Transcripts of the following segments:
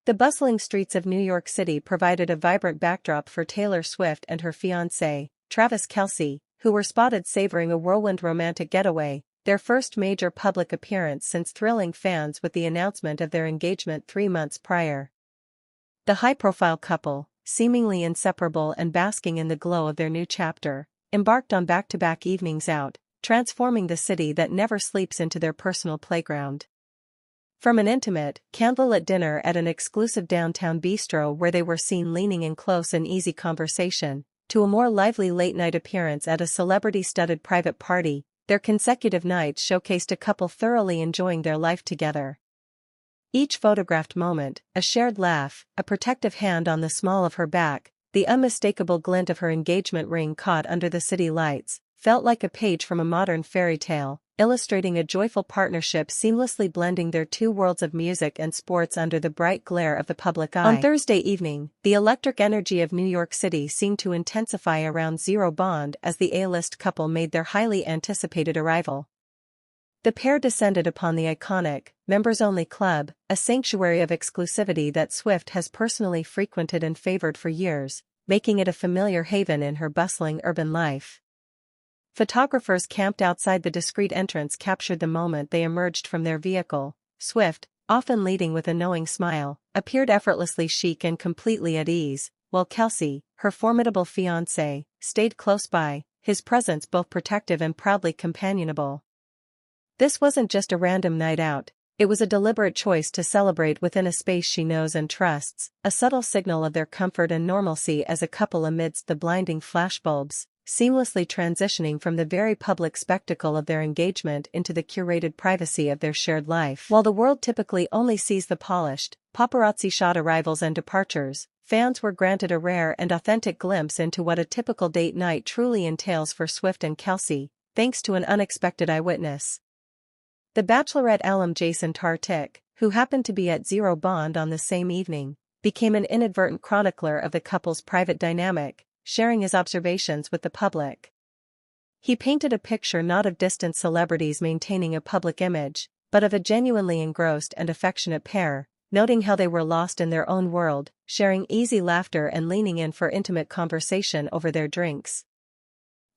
The bustling streets of New York City provided a vibrant backdrop for Taylor Swift and her fiancé, Travis Kelce, who were spotted savoring a whirlwind romantic getaway, their first major public appearance since thrilling fans with the announcement of their engagement 3 months prior. The high-profile couple, seemingly inseparable and basking in the glow of their new chapter, embarked on back-to-back evenings out, transforming the city that never sleeps into their personal playground. From an intimate, candlelit dinner at an exclusive downtown bistro where they were seen leaning in close and easy conversation, to a more lively late-night appearance at a celebrity-studded private party, their consecutive nights showcased a couple thoroughly enjoying their life together. Each photographed moment, a shared laugh, a protective hand on the small of her back, the unmistakable glint of her engagement ring caught under the city lights, felt like a page from a modern fairy tale, illustrating a joyful partnership seamlessly blending their two worlds of music and sports under the bright glare of the public eye. On Thursday evening, the electric energy of New York City seemed to intensify around Zero Bond as the A-list couple made their highly anticipated arrival. The pair descended upon the iconic, members-only club, a sanctuary of exclusivity that Swift has personally frequented and favored for years, making it a familiar haven in her bustling urban life. Photographers camped outside the discreet entrance captured the moment they emerged from their vehicle. Swift, often leading with a knowing smile, appeared effortlessly chic and completely at ease, while Kelce, her formidable fiancé, stayed close by, his presence both protective and proudly companionable. This wasn't just a random night out, it was a deliberate choice to celebrate within a space she knows and trusts, a subtle signal of their comfort and normalcy as a couple amidst the blinding flashbulbs, seamlessly transitioning from the very public spectacle of their engagement into the curated privacy of their shared life. While the world typically only sees the polished, paparazzi-shot arrivals and departures, fans were granted a rare and authentic glimpse into what a typical date night truly entails for Swift and Kelce, thanks to an unexpected eyewitness. The Bachelorette alum Jason Tartick, who happened to be at Zero Bond on the same evening, became an inadvertent chronicler of the couple's private dynamic, sharing his observations with the public. He painted a picture not of distant celebrities maintaining a public image, but of a genuinely engrossed and affectionate pair, noting how they were lost in their own world, sharing easy laughter and leaning in for intimate conversation over their drinks.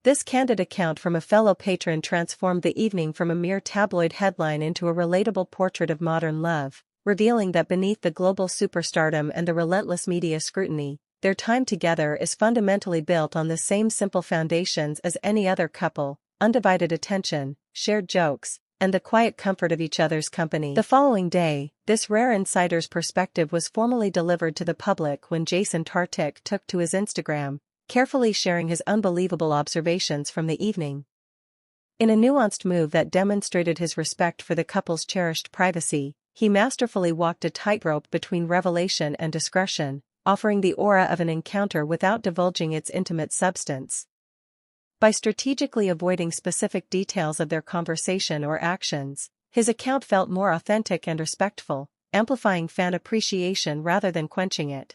This candid account from a fellow patron transformed the evening from a mere tabloid headline into a relatable portrait of modern love, revealing that beneath the global superstardom and the relentless media scrutiny, their time together is fundamentally built on the same simple foundations as any other couple: undivided attention, shared jokes, and the quiet comfort of each other's company. The following day, this rare insider's perspective was formally delivered to the public when Jason Tartick took to his Instagram, carefully sharing his unbelievable observations from the evening. In a nuanced move that demonstrated his respect for the couple's cherished privacy, he masterfully walked a tightrope between revelation and discretion, offering the aura of an encounter without divulging its intimate substance. By strategically avoiding specific details of their conversation or actions, his account felt more authentic and respectful, amplifying fan appreciation rather than quenching it.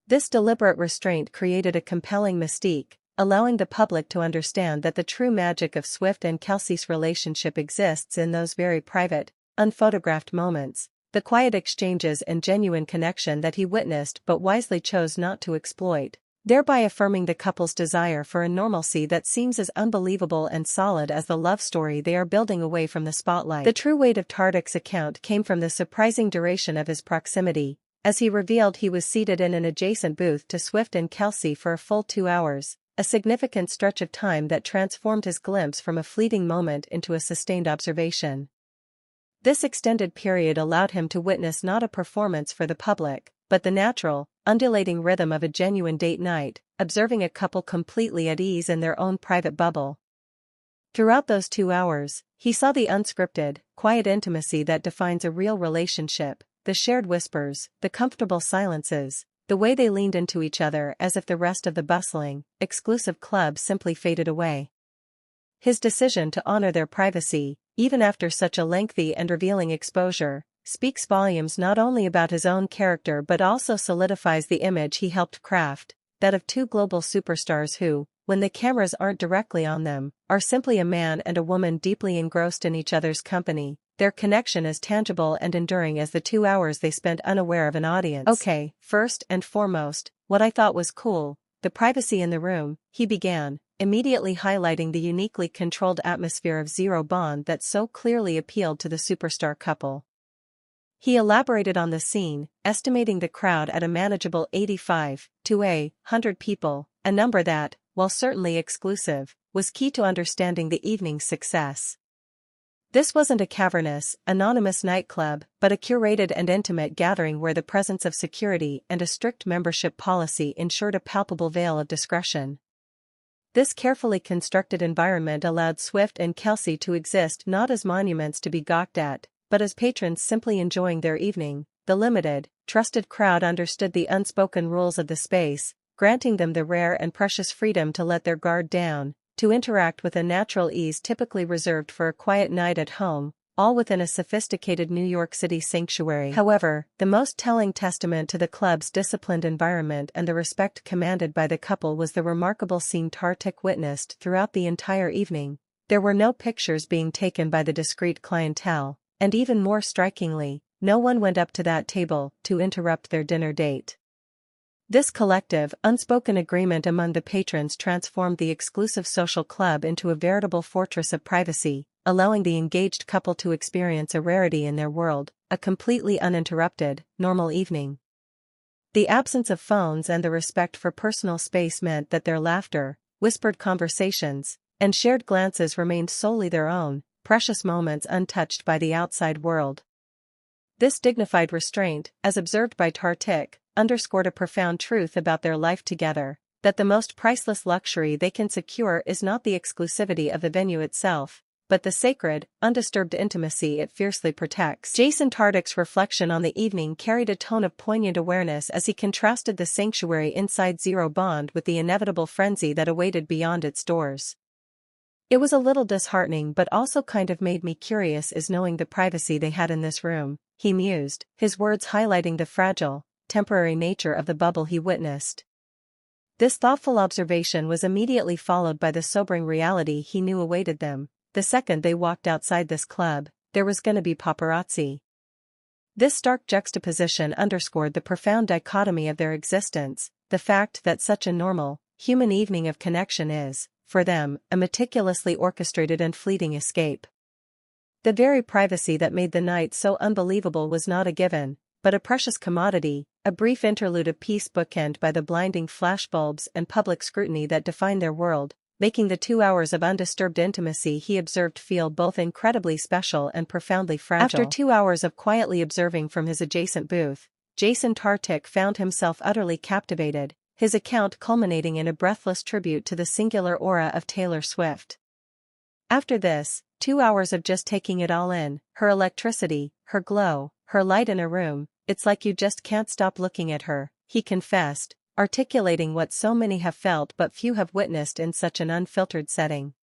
This deliberate restraint created a compelling mystique, allowing the public to understand that the true magic of Swift and Kelce's relationship exists in those very private, unphotographed moments, the quiet exchanges and genuine connection that he witnessed but wisely chose not to exploit, thereby affirming the couple's desire for a normalcy that seems as unbelievable and solid as the love story they are building away from the spotlight. The true weight of Tartick's account came from the surprising duration of his proximity, as he revealed he was seated in an adjacent booth to Swift and Kelce for a full 2 hours, a significant stretch of time that transformed his glimpse from a fleeting moment into a sustained observation. This extended period allowed him to witness not a performance for the public, but the natural, undulating rhythm of a genuine date night, observing a couple completely at ease in their own private bubble. Throughout those 2 hours, he saw the unscripted, quiet intimacy that defines a real relationship, the shared whispers, the comfortable silences, the way they leaned into each other as if the rest of the bustling, exclusive club simply faded away. His decision to honor their privacy, even after such a lengthy and revealing exposure, speaks volumes not only about his own character but also solidifies the image he helped craft, that of two global superstars who, when the cameras aren't directly on them, are simply a man and a woman deeply engrossed in each other's company, their connection as tangible and enduring as the 2 hours they spent unaware of an audience. Okay, first and foremost, what I thought was cool, the privacy in the room, he began, immediately highlighting the uniquely controlled atmosphere of zero bond that so clearly appealed to the superstar couple. He elaborated on the scene, estimating the crowd at a manageable 85 to 100 people, a number that, while certainly exclusive, was key to understanding the evening's success. This wasn't a cavernous, anonymous nightclub, but a curated and intimate gathering where the presence of security and a strict membership policy ensured a palpable veil of discretion. This carefully constructed environment allowed Swift and Kelce to exist not as monuments to be gawked at, but as patrons simply enjoying their evening. The limited, trusted crowd understood the unspoken rules of the space, granting them the rare and precious freedom to let their guard down, to interact with a natural ease typically reserved for a quiet night at home, all within a sophisticated New York City sanctuary. However, the most telling testament to the club's disciplined environment and the respect commanded by the couple was the remarkable scene Tartik witnessed throughout the entire evening. There were no pictures being taken by the discreet clientele, and even more strikingly, no one went up to that table to interrupt their dinner date. This collective, unspoken agreement among the patrons transformed the exclusive social club into a veritable fortress of privacy, allowing the engaged couple to experience a rarity in their world, a completely uninterrupted, normal evening. The absence of phones and the respect for personal space meant that their laughter, whispered conversations, and shared glances remained solely their own, precious moments untouched by the outside world. This dignified restraint, as observed by Tartik, underscored a profound truth about their life together, that the most priceless luxury they can secure is not the exclusivity of the venue itself, but the sacred, undisturbed intimacy it fiercely protects. Jason Tartik's reflection on the evening carried a tone of poignant awareness as he contrasted the sanctuary inside Zero Bond with the inevitable frenzy that awaited beyond its doors. It was a little disheartening but also kind of made me curious is knowing the privacy they had in this room, he mused, his words highlighting the fragile, temporary nature of the bubble he witnessed. This thoughtful observation was immediately followed by the sobering reality he knew awaited them. The second they walked outside this club, there was gonna be paparazzi. This stark juxtaposition underscored the profound dichotomy of their existence, the fact that such a normal, human evening of connection is, for them, a meticulously orchestrated and fleeting escape. The very privacy that made the night so unbelievable was not a given, but a precious commodity, a brief interlude of peace bookended by the blinding flashbulbs and public scrutiny that defined their world, making the 2 hours of undisturbed intimacy he observed feel both incredibly special and profoundly fragile. After 2 hours of quietly observing from his adjacent booth, Jason Tartik found himself utterly captivated, his account culminating in a breathless tribute to the singular aura of Taylor Swift. After this, 2 hours of just taking it all in, her electricity, her glow, her light in a room, it's like you just can't stop looking at her, he confessed, articulating what so many have felt but few have witnessed in such an unfiltered setting.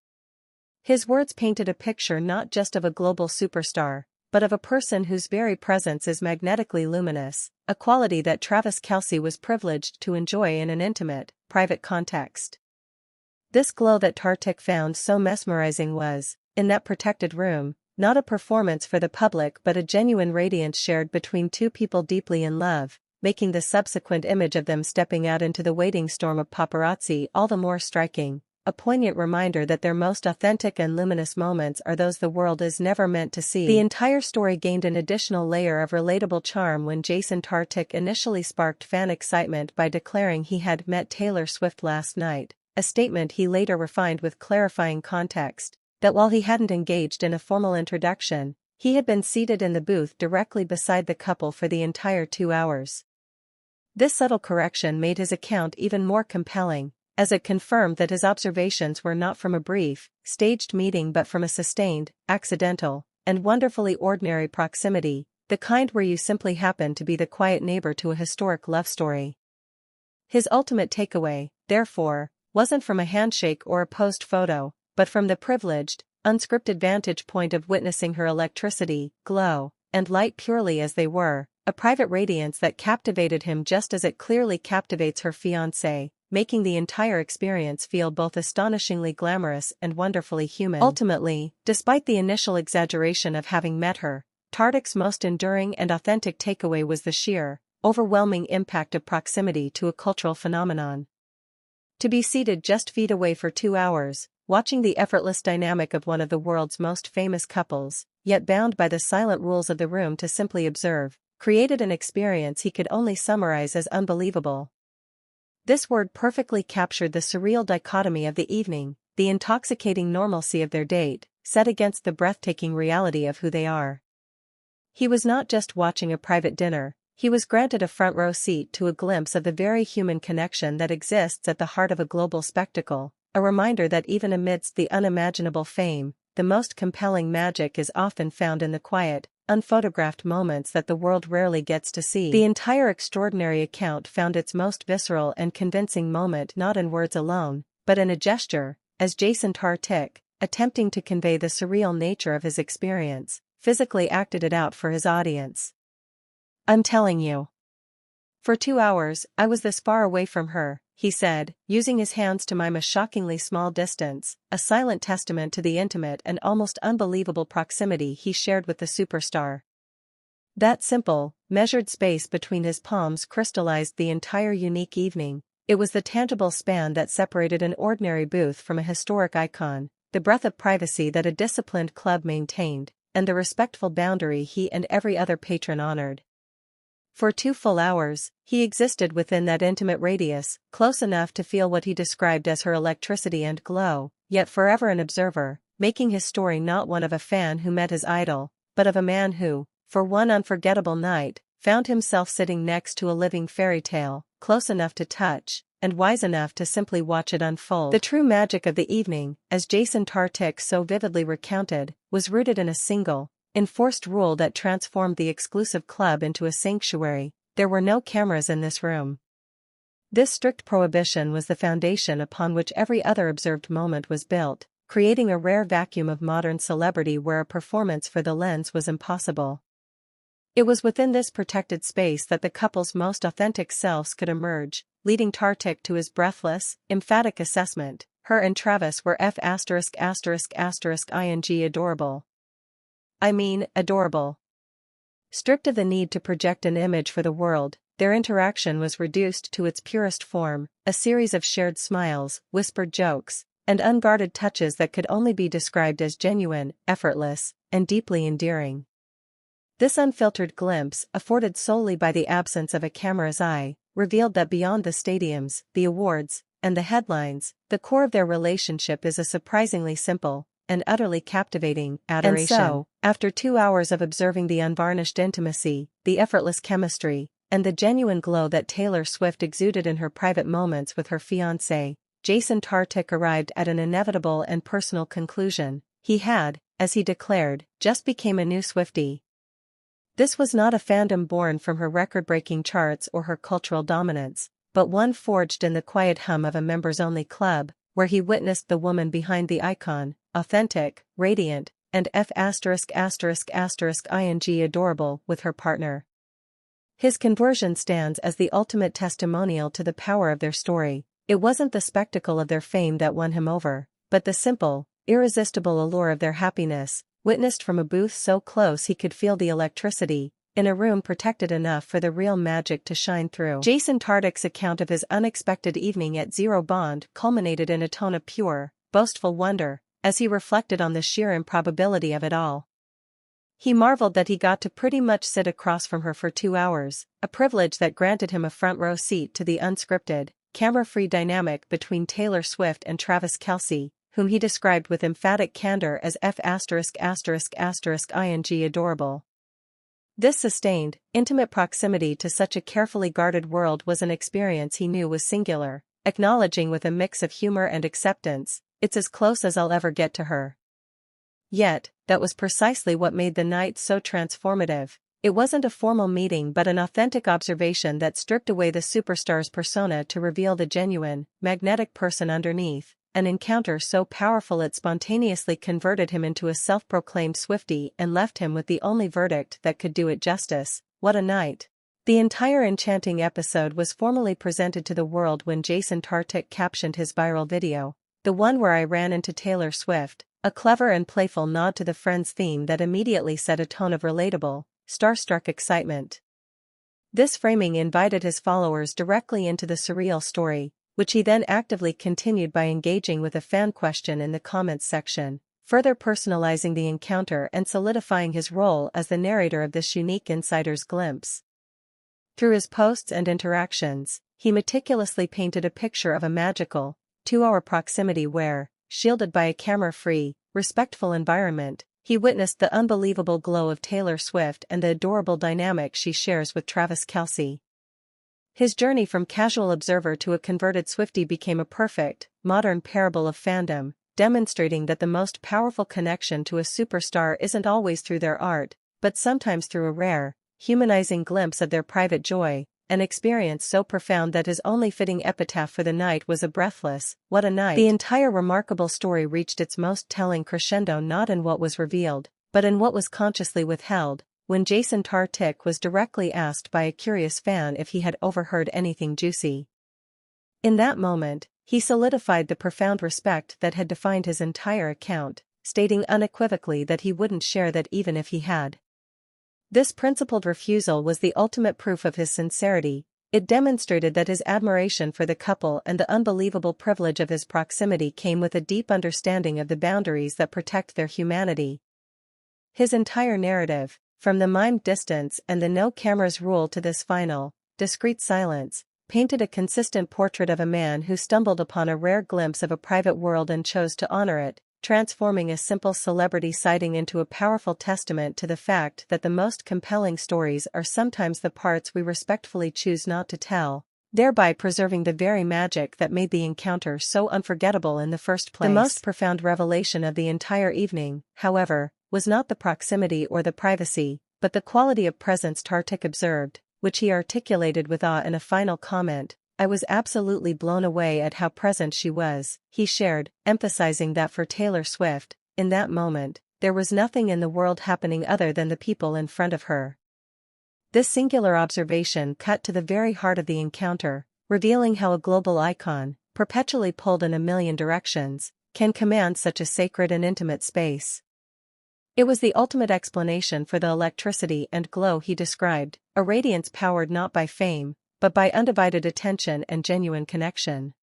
His words painted a picture not just of a global superstar, but of a person whose very presence is magnetically luminous, a quality that Travis Kelce was privileged to enjoy in an intimate, private context. This glow that Tartik found so mesmerizing was, in that protected room, not a performance for the public but a genuine radiance shared between two people deeply in love, making the subsequent image of them stepping out into the waiting storm of paparazzi all the more striking, a poignant reminder that their most authentic and luminous moments are those the world is never meant to see. The entire story gained an additional layer of relatable charm when Jason Tartik initially sparked fan excitement by declaring he had met Taylor Swift last night, a statement he later refined with clarifying context, that while he hadn't engaged in a formal introduction, he had been seated in the booth directly beside the couple for the entire 2 hours. This subtle correction made his account even more compelling, as it confirmed that his observations were not from a brief, staged meeting but from a sustained, accidental, and wonderfully ordinary proximity, the kind where you simply happen to be the quiet neighbor to a historic love story. His ultimate takeaway, therefore, wasn't from a handshake or a posed photo, but from the privileged, unscripted vantage point of witnessing her electricity, glow, and light purely as they were, a private radiance that captivated him just as it clearly captivates her fiancé, making the entire experience feel both astonishingly glamorous and wonderfully human. Ultimately, despite the initial exaggeration of having met her, Tartik's most enduring and authentic takeaway was the sheer, overwhelming impact of proximity to a cultural phenomenon. To be seated just feet away for 2 hours, watching the effortless dynamic of one of the world's most famous couples, yet bound by the silent rules of the room to simply observe, created an experience he could only summarize as unbelievable. This word perfectly captured the surreal dichotomy of the evening, the intoxicating normalcy of their date, set against the breathtaking reality of who they are. He was not just watching a private dinner, he was granted a front-row seat to a glimpse of the very human connection that exists at the heart of a global spectacle, a reminder that even amidst the unimaginable fame, the most compelling magic is often found in the quiet, unphotographed moments that the world rarely gets to see. The entire extraordinary account found its most visceral and convincing moment not in words alone, but in a gesture, as Jason Tartik, attempting to convey the surreal nature of his experience, physically acted it out for his audience. "I'm telling you. For 2 hours, I was this far away from her," he said, using his hands to mime a shockingly small distance, a silent testament to the intimate and almost unbelievable proximity he shared with the superstar. That simple, measured space between his palms crystallized the entire unique evening. It was the tangible span that separated an ordinary booth from a historic icon, the breath of privacy that a disciplined club maintained, and the respectful boundary he and every other patron honored. For 2 full hours, he existed within that intimate radius, close enough to feel what he described as her electricity and glow, yet forever an observer, making his story not one of a fan who met his idol, but of a man who, for one unforgettable night, found himself sitting next to a living fairy tale, close enough to touch, and wise enough to simply watch it unfold. The true magic of the evening, as Jason Tartik so vividly recounted, was rooted in a single, enforced rule that transformed the exclusive club into a sanctuary: there were no cameras in this room. This strict prohibition was the foundation upon which every other observed moment was built, creating a rare vacuum of modern celebrity where a performance for the lens was impossible. It was within this protected space that the couple's most authentic selves could emerge, leading Tartik to his breathless, emphatic assessment: her and Travis were ****ing adorable. I mean, adorable. Stripped of the need to project an image for the world, their interaction was reduced to its purest form, a series of shared smiles, whispered jokes, and unguarded touches that could only be described as genuine, effortless, and deeply endearing. This unfiltered glimpse, afforded solely by the absence of a camera's eye, revealed that beyond the stadiums, the awards, and the headlines, the core of their relationship is a surprisingly simple and utterly captivating adoration. And so, after 2 hours of observing the unvarnished intimacy, the effortless chemistry, and the genuine glow that Taylor Swift exuded in her private moments with her fiancé, Jason Tartik arrived at an inevitable and personal conclusion: he had, as he declared, just become a new Swiftie. This was not a fandom born from her record-breaking charts or her cultural dominance, but one forged in the quiet hum of a members-only club, where he witnessed the woman behind the icon, authentic, radiant, and ****ing adorable with her partner. His conversion stands as the ultimate testimonial to the power of their story. It wasn't the spectacle of their fame that won him over, but the simple, irresistible allure of their happiness, witnessed from a booth so close he could feel the electricity, in a room protected enough for the real magic to shine through. Jason Tartik's account of his unexpected evening at Zero Bond culminated in a tone of pure, boastful wonder, as he reflected on the sheer improbability of it all. He marveled that he got to pretty much sit across from her for 2 hours, a privilege that granted him a front-row seat to the unscripted, camera-free dynamic between Taylor Swift and Travis Kelce, whom he described with emphatic candor as ****ing adorable. This sustained, intimate proximity to such a carefully guarded world was an experience he knew was singular, acknowledging with a mix of humor and acceptance, "It's as close as I'll ever get to her." Yet, that was precisely what made the night so transformative. It wasn't a formal meeting but an authentic observation that stripped away the superstar's persona to reveal the genuine, magnetic person underneath, an encounter so powerful it spontaneously converted him into a self-proclaimed Swiftie and left him with the only verdict that could do it justice: what a night. The entire enchanting episode was formally presented to the world when Jason Tartick captioned his viral video, "The one where I ran into Taylor Swift," a clever and playful nod to the Friends theme that immediately set a tone of relatable, starstruck excitement. This framing invited his followers directly into the surreal story, which he then actively continued by engaging with a fan question in the comments section, further personalizing the encounter and solidifying his role as the narrator of this unique insider's glimpse. Through his posts and interactions, he meticulously painted a picture of a magical, 2-hour proximity where, shielded by a camera-free, respectful environment, he witnessed the unbelievable glow of Taylor Swift and the adorable dynamic she shares with Travis Kelce. His journey from casual observer to a converted Swiftie became a perfect, modern parable of fandom, demonstrating that the most powerful connection to a superstar isn't always through their art, but sometimes through a rare, humanizing glimpse of their private joy, an experience so profound that his only fitting epitaph for the night was a breathless, "What a night." The entire remarkable story reached its most telling crescendo not in what was revealed, but in what was consciously withheld, when Jason Tartick was directly asked by a curious fan if he had overheard anything juicy. In that moment, he solidified the profound respect that had defined his entire account, stating unequivocally that he wouldn't share that even if he had. This principled refusal was the ultimate proof of his sincerity. It demonstrated that his admiration for the couple and the unbelievable privilege of his proximity came with a deep understanding of the boundaries that protect their humanity. His entire narrative, from the mimed distance and the no cameras rule to this final, discreet silence, painted a consistent portrait of a man who stumbled upon a rare glimpse of a private world and chose to honor it, transforming a simple celebrity sighting into a powerful testament to the fact that the most compelling stories are sometimes the parts we respectfully choose not to tell, thereby preserving the very magic that made the encounter so unforgettable in the first place. The most profound revelation of the entire evening, however, was not the proximity or the privacy, but the quality of presence Tartick observed, which he articulated with awe in a final comment. "I was absolutely blown away at how present she was," he shared, emphasizing that for Taylor Swift, in that moment, there was nothing in the world happening other than the people in front of her. This singular observation cut to the very heart of the encounter, revealing how a global icon, perpetually pulled in a million directions, can command such a sacred and intimate space. It was the ultimate explanation for the electricity and glow he described, a radiance powered not by fame, but by undivided attention and genuine connection.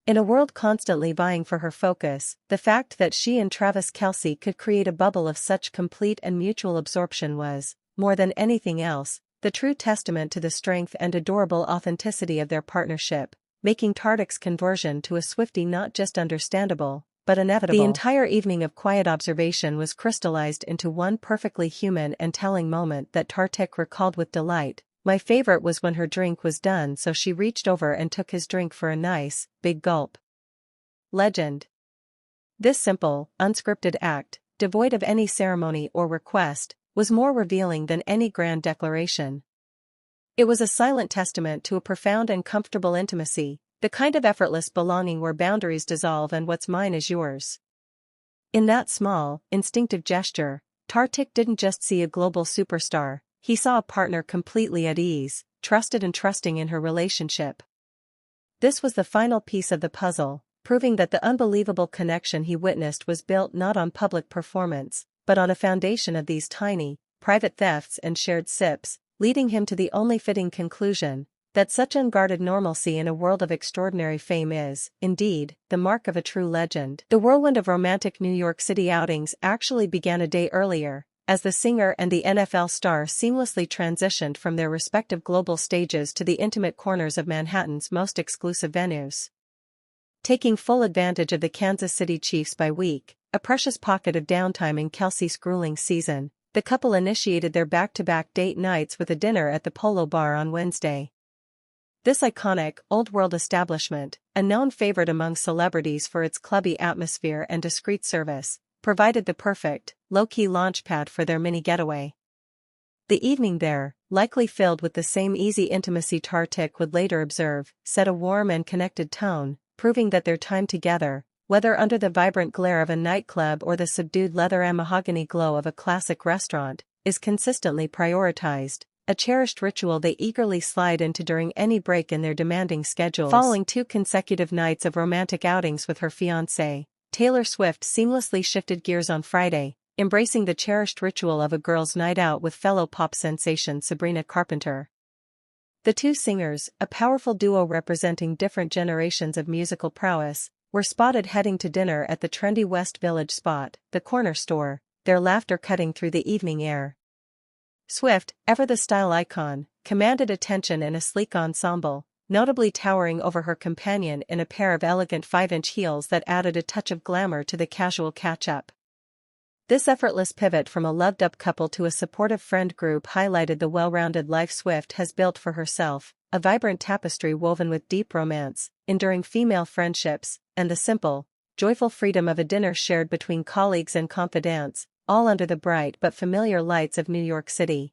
In a world constantly vying for her focus, the fact that she and Travis Kelce could create a bubble of such complete and mutual absorption was, more than anything else, the true testament to the strength and adorable authenticity of their partnership, making Tartick's conversion to a Swiftie not just understandable, but inevitable. The entire evening of quiet observation was crystallized into one perfectly human and telling moment that Tartick recalled with delight. "My favorite was when her drink was done, so she reached over and took his drink for a nice, big gulp." Legend. This simple, unscripted act, devoid of any ceremony or request, was more revealing than any grand declaration. It was a silent testament to a profound and comfortable intimacy, the kind of effortless belonging where boundaries dissolve and what's mine is yours. In that small, instinctive gesture, Tartick didn't just see a global superstar. He saw a partner completely at ease, trusted and trusting in her relationship. This was the final piece of the puzzle, proving that the unbelievable connection he witnessed was built not on public performance, but on a foundation of these tiny, private thefts and shared sips, leading him to the only fitting conclusion, that such unguarded normalcy in a world of extraordinary fame is, indeed, the mark of a true legend. The whirlwind of romantic New York City outings actually began a day earlier, as the singer and the NFL star seamlessly transitioned from their respective global stages to the intimate corners of Manhattan's most exclusive venues. Taking full advantage of the Kansas City Chiefs bye week, a precious pocket of downtime in Kelce's grueling season, the couple initiated their back-to-back date nights with a dinner at the Polo Bar on Wednesday. This iconic, old-world establishment, a known favorite among celebrities for its clubby atmosphere and discreet service, provided the perfect, low-key launchpad for their mini getaway. The evening there, likely filled with the same easy intimacy Tartick would later observe, set a warm and connected tone, proving that their time together, whether under the vibrant glare of a nightclub or the subdued leather and mahogany glow of a classic restaurant, is consistently prioritized. a cherished ritual they eagerly slide into during any break in their demanding schedules. Following 2 consecutive nights of romantic outings with her fiancé, Taylor Swift seamlessly shifted gears on Friday, embracing the cherished ritual of a girls' night out with fellow pop sensation Sabrina Carpenter. The two singers, a powerful duo representing different generations of musical prowess, were spotted heading to dinner at the trendy West Village spot, the Corner Store, their laughter cutting through the evening air. Swift, ever the style icon, commanded attention in a sleek ensemble, notably towering over her companion in a pair of elegant 5-inch heels that added a touch of glamour to the casual catch-up. This effortless pivot from a loved-up couple to a supportive friend group highlighted the well-rounded life Swift has built for herself, a vibrant tapestry woven with deep romance, enduring female friendships, and the simple, joyful freedom of a dinner shared between colleagues and confidants, all under the bright but familiar lights of New York City.